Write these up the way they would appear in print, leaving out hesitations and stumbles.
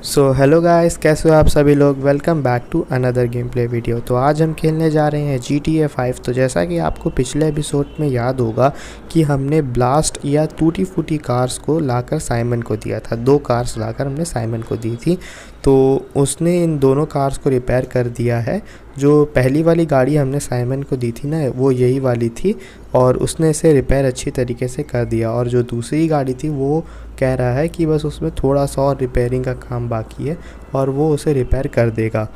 So hello guys, कैसे हो आप सभी लोग। Welcome back to another game play video. तो आज हम खेलने जा रहे हैं GTA 5। तो जैसा कि आपको पिछले एपिसोड में याद होगा कि हमने ब्लास्ट या टूटी फूटी कार्स को लाकर साइमन को दिया था। 2 कार्स लाकर हमने साइमन को दी थी। तो उसने इन दोनों कार्स को रिपेयर कर दिया है। जो पहली वाली गाड़ी हमने साइमन को दी थी ना, वो यही वाली थी और उसने इसे रिपेयर अच्छी तरीके से कर दिया। और जो दूसरी गाड़ी थी वो कह रहा है कि बस उसमें थोड़ा सा और रिपेयरिंग का काम बाकी है और वो उसे रिपेयर कर देगा।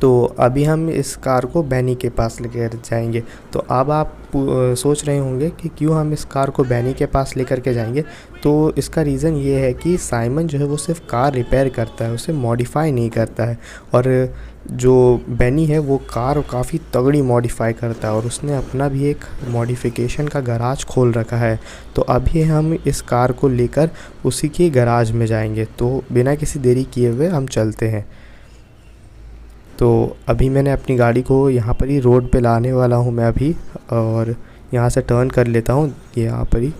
तो अभी हम इस कार को बैनी के पास लेकर जाएंगे। तो अब आप सोच रहे होंगे कि क्यों हम इस कार को बैनी के पास लेकर के जाएंगे। तो इसका रीज़न ये है कि साइमन जो है वो सिर्फ कार रिपेयर करता है, उसे मॉडिफाई नहीं करता है। और जो बैनी है वो कार काफ़ी तगड़ी मॉडिफाई करता है और उसने अपना भी एक मॉडिफिकेशन का गराज खोल रखा है। तो अभी हम इस कार को लेकर उसी के गराज में जाएंगे। तो बिना किसी देरी किए हुए हम चलते हैं। तो अभी मैंने अपनी गाड़ी को यहाँ पर ही रोड पे लाने वाला हूँ मैं अभी, और यहाँ से टर्न कर लेता हूँ यहाँ पर ही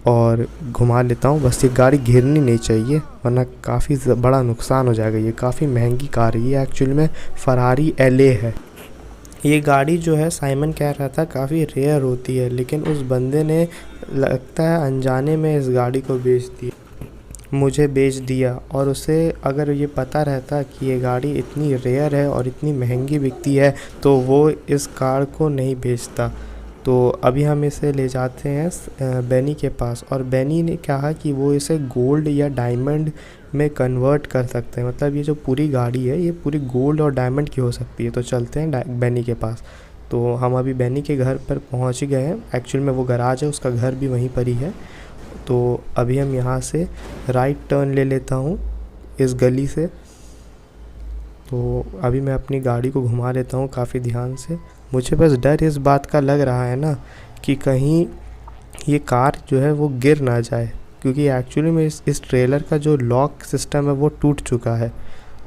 और घुमा लेता हूँ। बस ये गाड़ी गिरनी नहीं चाहिए वरना काफ़ी बड़ा नुकसान हो जाएगा। ये काफ़ी महंगी कार है, ये एक्चुअली में फरारी LA है। ये गाड़ी जो है साइमन कह रहा था काफ़ी रेयर होती है, लेकिन उस बंदे ने लगता है अनजाने में इस गाड़ी को मुझे बेच दिया। और उसे अगर ये पता रहता कि ये गाड़ी इतनी रेयर है और इतनी महंगी बिकती है तो वो इस कार को नहीं बेचता। तो अभी हम इसे ले जाते हैं बैनी के पास और बैनी ने कहा कि वो इसे गोल्ड या डायमंड में कन्वर्ट कर सकते हैं। मतलब ये जो पूरी गाड़ी है ये पूरी गोल्ड और डायमंड की हो सकती है। तो चलते हैं बैनी के पास। तो हम अभी बैनी के घर पर पहुंच ही गए हैं। एक्चुअल में वो गराज है, उसका घर भी वहीं पर ही है। तो अभी हम यहाँ से राइट टर्न ले लेता हूँ इस गली से। तो अभी मैं अपनी गाड़ी को घुमा लेता हूँ काफ़ी ध्यान से। मुझे बस डर इस बात का लग रहा है ना कि कहीं ये कार जो है वो गिर ना जाए, क्योंकि एक्चुअली में इस ट्रेलर का जो लॉक सिस्टम है वो टूट चुका है।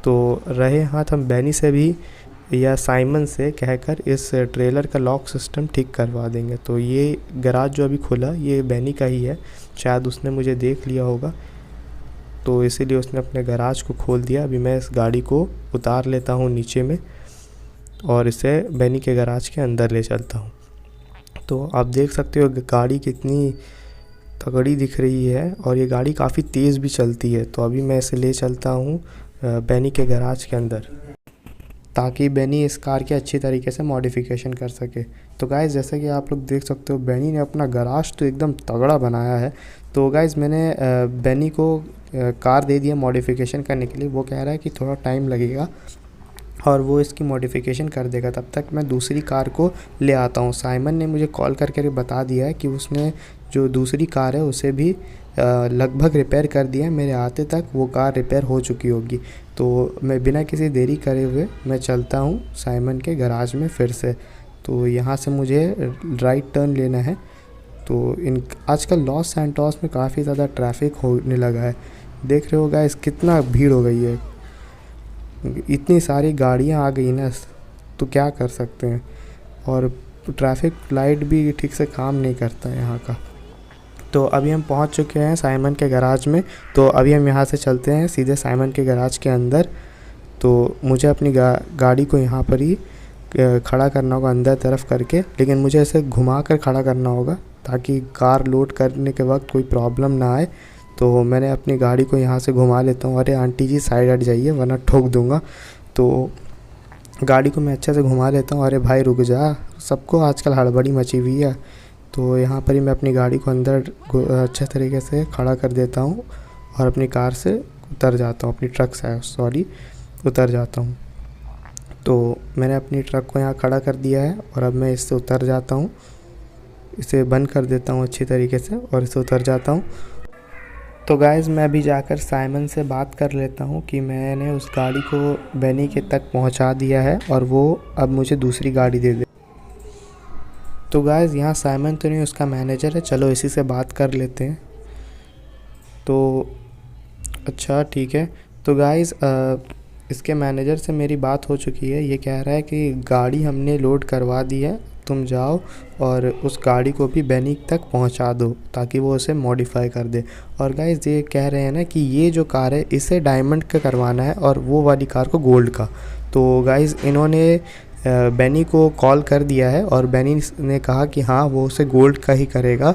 तो रहे हाथ हम बैनी से भी या साइमन से कहकर इस ट्रेलर का लॉक सिस्टम ठीक करवा देंगे। तो ये गराज जो अभी खुला ये बैनी का ही है, शायद उसने मुझे देख लिया होगा तो इसीलिए उसने अपने गराज को खोल दिया। अभी मैं इस गाड़ी को उतार लेता हूँ नीचे में और इसे बैनी के गराज के अंदर ले चलता हूँ। तो आप देख सकते हो गाड़ी कितनी तगड़ी दिख रही है और ये गाड़ी काफ़ी तेज़ भी चलती है। तो अभी मैं इसे ले चलता हूँ बैनी के गराज के अंदर ताकि बैनी इस कार के अच्छी तरीके से मॉडिफिकेशन कर सके। तो गाइज़ जैसे कि आप लोग देख सकते हो बैनी ने अपना गराज तो एकदम तगड़ा बनाया है। तो गाइज़ मैंने बैनी को कार दे दिया मॉडिफिकेशन करने के लिए। वो कह रहा है कि थोड़ा टाइम लगेगा और वो इसकी मॉडिफिकेशन कर देगा। तब तक मैं दूसरी कार को ले आता हूँ। साइमन ने मुझे कॉल करके बता दिया है कि उसने जो दूसरी कार है उसे भी लगभग रिपेयर कर दिया है। मेरे आते तक वो कार रिपेयर हो चुकी होगी। तो मैं बिना किसी देरी करे हुए मैं चलता हूँ साइमन के गराज में फिर से। तो यहाँ से मुझे राइट टर्न लेना है। तो आजकल लॉस सैंटोस में काफ़ी ज़्यादा ट्रैफिक होने लगा है। देख रहे हो गाइस कितना भीड़ हो गई है, इतनी सारी गाड़ियाँ आ गई ना, तो क्या कर सकते हैं। और ट्रैफिक लाइट भी ठीक से काम नहीं करता है यहाँ का। तो अभी हम पहुँच चुके हैं साइमन के गराज में। तो अभी हम यहाँ से चलते हैं सीधे साइमन के गराज के अंदर। तो मुझे अपनी गाड़ी को यहाँ पर ही खड़ा करना होगा अंदर तरफ करके, लेकिन मुझे ऐसे घुमा कर खड़ा करना होगा ताकि कार लोड करने के वक्त कोई प्रॉब्लम ना आए। तो मैंने अपनी गाड़ी को यहाँ से घुमा लेता हूँ। अरे आंटी जी साइड हट जाइए वरना ठोक दूँगा। तो गाड़ी को मैं अच्छे से घुमा लेता हूँ। अरे भाई रुक जा, सबको आजकल हड़बड़ी मची हुई है। तो यहाँ पर ही मैं अपनी गाड़ी को अंदर अच्छे तरीके से खड़ा कर देता हूँ और अपनी कार से उतर जाता हूँ, अपनी ट्रक से उतर जाता हूँ। तो मैंने अपनी ट्रक को यहाँ खड़ा कर दिया है और अब मैं इससे उतर जाता हूँ। इसे बंद कर देता हूँ अच्छी तरीके से और इसे उतर जाता हूँ। तो गाइज़ मैं अभी जाकर साइमन से बात कर लेता हूँ कि मैंने उस गाड़ी को बैनी के तक पहुँचा दिया है और वो अब मुझे दूसरी गाड़ी दे दे। तो गाइज़ यहाँ साइमन तो नहीं, उसका मैनेजर है, चलो इसी से बात कर लेते हैं। तो अच्छा ठीक है। तो गाइज़ इसके मैनेजर से मेरी बात हो चुकी है। ये कह रहा है कि गाड़ी हमने लोड करवा दी है, तुम जाओ और उस गाड़ी को भी बेनी तक पहुंचा दो ताकि वो उसे मॉडिफाई कर दे। और गाइस ये कह रहे हैं ना कि ये जो कार है इसे डायमंड का करवाना है और वो वाली कार को गोल्ड का। तो गाइस इन्होंने बेनी को कॉल कर दिया है और बेनी ने कहा कि हाँ वो उसे गोल्ड का ही करेगा।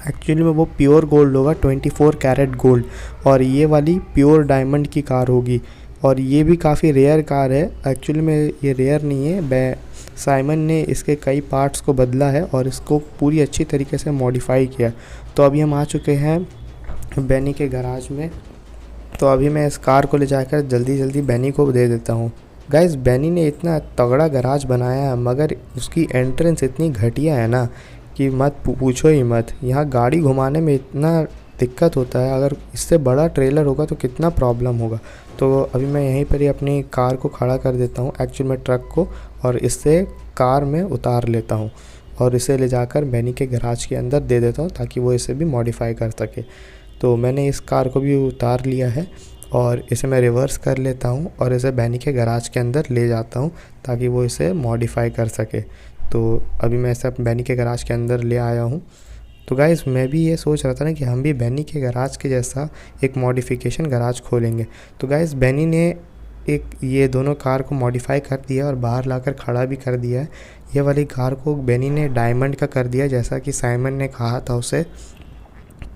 एक्चुअली में वो प्योर गोल्ड होगा, 24 कैरेट गोल्ड, और ये वाली प्योर डायमंड की कार होगी। और ये भी काफ़ी रेयर कार है, एक्चुअली में ये रेयर नहीं है। साइमन ने इसके कई पार्ट्स को बदला है और इसको पूरी अच्छी तरीके से मॉडिफाई किया। तो अभी हम आ चुके हैं बेनी के गराज में। तो अभी मैं इस कार को ले जाकर जल्दी जल्दी बेनी को दे देता हूँ। गाइस बेनी ने इतना तगड़ा गराज बनाया है मगर उसकी एंट्रेंस इतनी घटिया है ना कि मत पूछो ही मत। यहाँ गाड़ी घुमाने में इतना दिक्कत होता है, अगर इससे बड़ा ट्रेलर होगा तो कितना प्रॉब्लम होगा। तो अभी मैं यहीं पर ही अपनी कार को खड़ा कर देता हूँ, एक्चुअल में ट्रक को, और इससे कार में उतार लेता हूँ और इसे ले जाकर बेनी के गराज के अंदर दे देता हूँ ताकि वो इसे भी मॉडिफाई कर सके। तो मैंने इस कार को भी उतार लिया है और इसे मैं रिवर्स कर लेता हूँ और इसे बेनी के गराज के अंदर ले जाता हूँ ताकि वो इसे मॉडिफाई कर सके। तो अभी मैं इसे बेनी के गराज के अंदर ले आया हूँ। तो गाइस मैं भी ये सोच रहा था ना कि हम भी बेनी के गराज के जैसा एक मॉडिफिकेशन गराज खोलेंगे। तो गाइस बेनी ने एक ये दोनों कार को मॉडिफाई कर दिया और बाहर लाकर खड़ा भी कर दिया है। ये वाली कार को बेनी ने डायमंड का कर दिया जैसा कि साइमन ने कहा था उसे।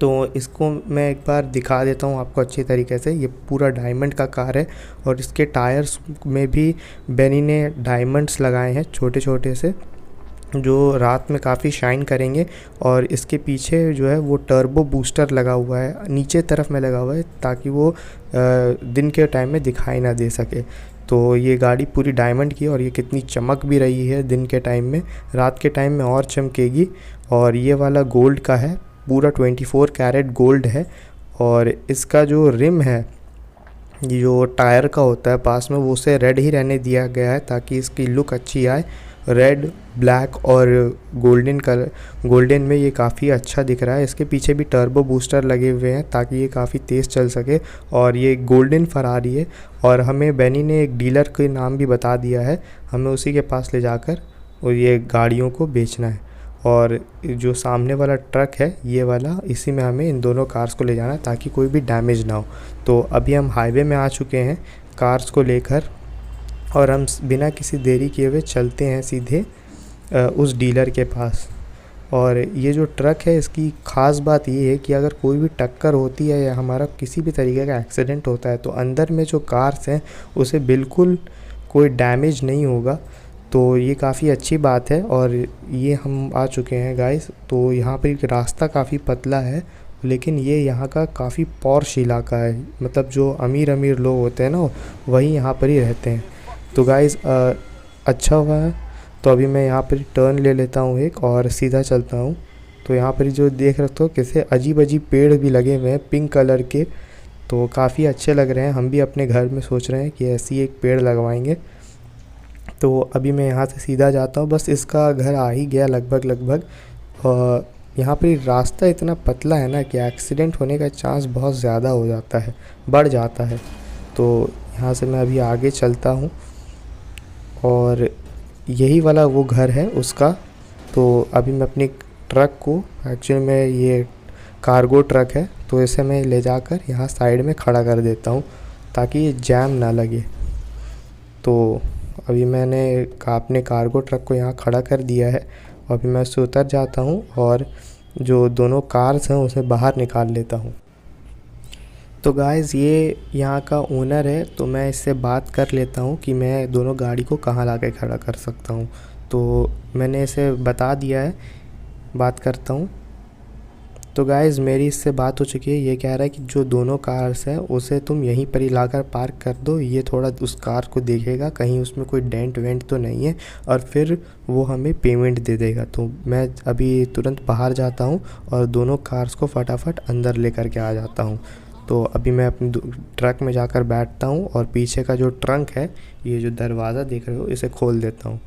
तो इसको मैं एक बार दिखा देता हूँ आपको अच्छी तरीके से। ये पूरा डायमंड का कार है और इसके टायर्स में भी बेनी ने डायमंड्स लगाए हैं छोटे छोटे से, जो रात में काफ़ी शाइन करेंगे। और इसके पीछे जो है वो टर्बो बूस्टर लगा हुआ है, नीचे तरफ में लगा हुआ है ताकि वो दिन के टाइम में दिखाई ना दे सके। तो ये गाड़ी पूरी डायमंड की और ये कितनी चमक भी रही है दिन के टाइम में, रात के टाइम में और चमकेगी। और ये वाला गोल्ड का है, पूरा 24 कैरेट गोल्ड है। और इसका जो रिम है, जो टायर का होता है पास में, वो उसे रेड ही रहने दिया गया है ताकि इसकी लुक अच्छी आए। रेड, ब्लैक और गोल्डन में ये काफ़ी अच्छा दिख रहा है। इसके पीछे भी टर्बो बूस्टर लगे हुए हैं ताकि ये काफ़ी तेज़ चल सके। और ये गोल्डन फरारी है और हमें बेनी ने एक डीलर के नाम भी बता दिया है, हमें उसी के पास ले जाकर और ये गाड़ियों को बेचना है। और जो सामने वाला ट्रक है ये वाला, इसी में हमें इन दोनों कार्स को ले जाना है ताकि कोई भी डैमेज ना हो। तो अभी हम हाईवे में आ चुके हैं कार्स को लेकर और हम बिना किसी देरी किए हुए चलते हैं सीधे उस डीलर के पास। और ये जो ट्रक है इसकी ख़ास बात ये है कि अगर कोई भी टक्कर होती है या हमारा किसी भी तरीके का एक्सीडेंट होता है तो अंदर में जो कार्स हैं उसे बिल्कुल कोई डैमेज नहीं होगा। तो ये काफ़ी अच्छी बात है। और ये हम आ चुके हैं गाइस। तो यहाँ पर एक रास्ता काफ़ी पतला है लेकिन ये यहाँ का काफ़ी पॉश इलाका है, मतलब जो अमीर अमीर लोग होते हैं ना वही यहाँ पर ही रहते हैं। तो गाइस अच्छा हुआ है। तो अभी मैं यहाँ पर टर्न ले लेता हूँ एक और सीधा चलता हूँ। तो यहाँ पर जो देख रखते हो कैसे अजीब अजीब पेड़ भी लगे हुए हैं पिंक कलर के, तो काफ़ी अच्छे लग रहे हैं। हम भी अपने घर में सोच रहे हैं कि ऐसी एक पेड़ लगवाएंगे। तो अभी मैं यहाँ से सीधा जाता हूँ, बस इसका घर आ ही गया लगभग। और यहाँ पर रास्ता इतना पतला है ना कि एक्सीडेंट होने का चांस बहुत ज़्यादा हो जाता है, बढ़ जाता है। तो यहाँ से मैं अभी आगे चलता हूँ और यही वाला वो घर है उसका। तो अभी मैं अपनी ट्रक को, एक्चुअली में ये कार्गो ट्रक है, तो इसे मैं ले जाकर यहाँ साइड में खड़ा कर देता हूँ ताकि ये जैम ना लगे। तो अभी मैंने अपने कार्गो ट्रक को यहाँ खड़ा कर दिया है। अभी मैं उससे उतर जाता हूँ और जो दोनों कार्स हैं उसे बाहर निकाल लेता हूँ। तो गाइज़ ये यहाँ का ओनर है, तो मैं इससे बात कर लेता हूँ कि मैं दोनों गाड़ी को कहाँ ला के खड़ा कर सकता हूँ। तो मैंने इसे बता दिया है, बात करता हूँ। तो गाइज़ मेरी इससे बात हो चुकी है। ये कह रहा है कि जो दोनों कार्स हैं उसे तुम यहीं पर ही लाकर पार्क कर दो, ये थोड़ा उस कार को देखेगा कहीं उसमें कोई डेंट वेंट तो नहीं है, और फिर वो हमें पेमेंट दे देगा। तो मैं अभी तुरंत बाहर जाता हूँ और दोनों कार्स को फटाफट अंदर लेकर के आ जाता हूँ। तो अभी मैं अपनी ट्रक में जाकर बैठता हूँ और पीछे का जो ट्रंक है, ये जो दरवाज़ा देख रहे हो, इसे खोल देता हूँ।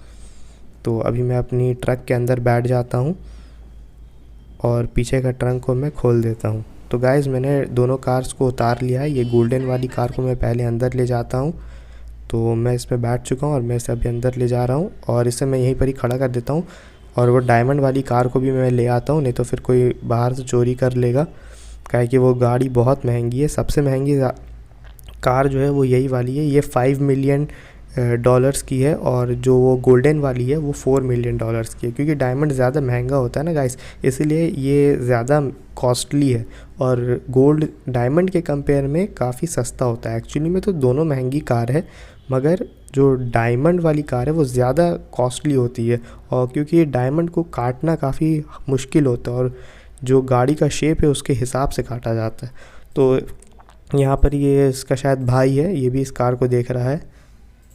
तो अभी मैं अपनी ट्रक के अंदर बैठ जाता हूँ और पीछे का ट्रंक को मैं खोल देता हूँ। तो गाइज़ मैंने दोनों कार्स को उतार लिया है। ये गोल्डन वाली कार को मैं पहले अंदर ले जाता हूँ। तो मैं इस पर बैठ चुका हूँ और मैं इसे अभी अंदर ले जा रहा हूँ और इसे मैं यहीं पर ही खड़ा कर देता हूँ। और वो डायमंड वाली कार को भी मैं ले आता हूँ, नहीं तो फिर कोई बाहर से चोरी कर लेगा, काहे कि वो गाड़ी बहुत महंगी है। सबसे महंगी कार जो है वो यही वाली है, ये 5 मिलियन डॉलर्स की है, और जो वो गोल्डन वाली है वो 4 मिलियन डॉलर्स की है, क्योंकि डायमंड ज़्यादा महंगा होता है ना गाइस, इसीलिए ये ज़्यादा कॉस्टली है। और गोल्ड डायमंड के कंपेयर में काफ़ी सस्ता होता है। एक्चुअली में तो दोनों महंगी कार है, मगर जो डायमंड वाली कार है वो ज़्यादा कॉस्टली होती है, और क्योंकि डायमंड को काटना काफ़ी मुश्किल होता है, और जो गाड़ी का शेप है उसके हिसाब से काटा जाता है। तो यहाँ पर ये इसका शायद भाई है, ये भी इस कार को देख रहा है।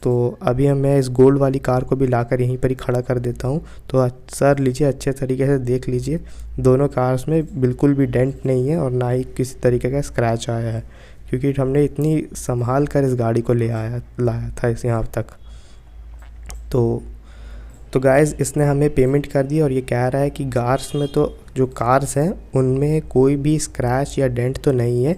तो अभी मैं इस गोल्ड वाली कार को भी लाकर यहीं पर ही खड़ा कर देता हूँ। तो सर लीजिए, अच्छे तरीके से देख लीजिए, दोनों कार्स में बिल्कुल भी डेंट नहीं है और ना ही किसी तरीके का स्क्रैच आया है, क्योंकि हमने इतनी संभाल कर इस गाड़ी को लाया था इस यहाँ तक। तो गाइज़ इसने हमें पेमेंट कर दी, और ये कह रहा है कि कार्स में तो जो कार्स हैं उनमें कोई भी स्क्रैच या डेंट तो नहीं है,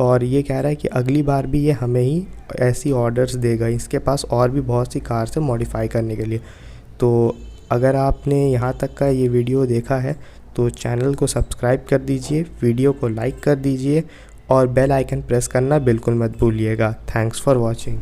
और ये कह रहा है कि अगली बार भी ये हमें ही ऐसी ऑर्डर्स देगा। इसके पास और भी बहुत सी कार्स हैं मॉडिफाई करने के लिए। तो अगर आपने यहाँ तक का ये वीडियो देखा है तो चैनल को सब्सक्राइब कर दीजिए, वीडियो को लाइक कर दीजिए, और बेल आइकन प्रेस करना बिल्कुल मत भूलिएगा। Thanks for watching.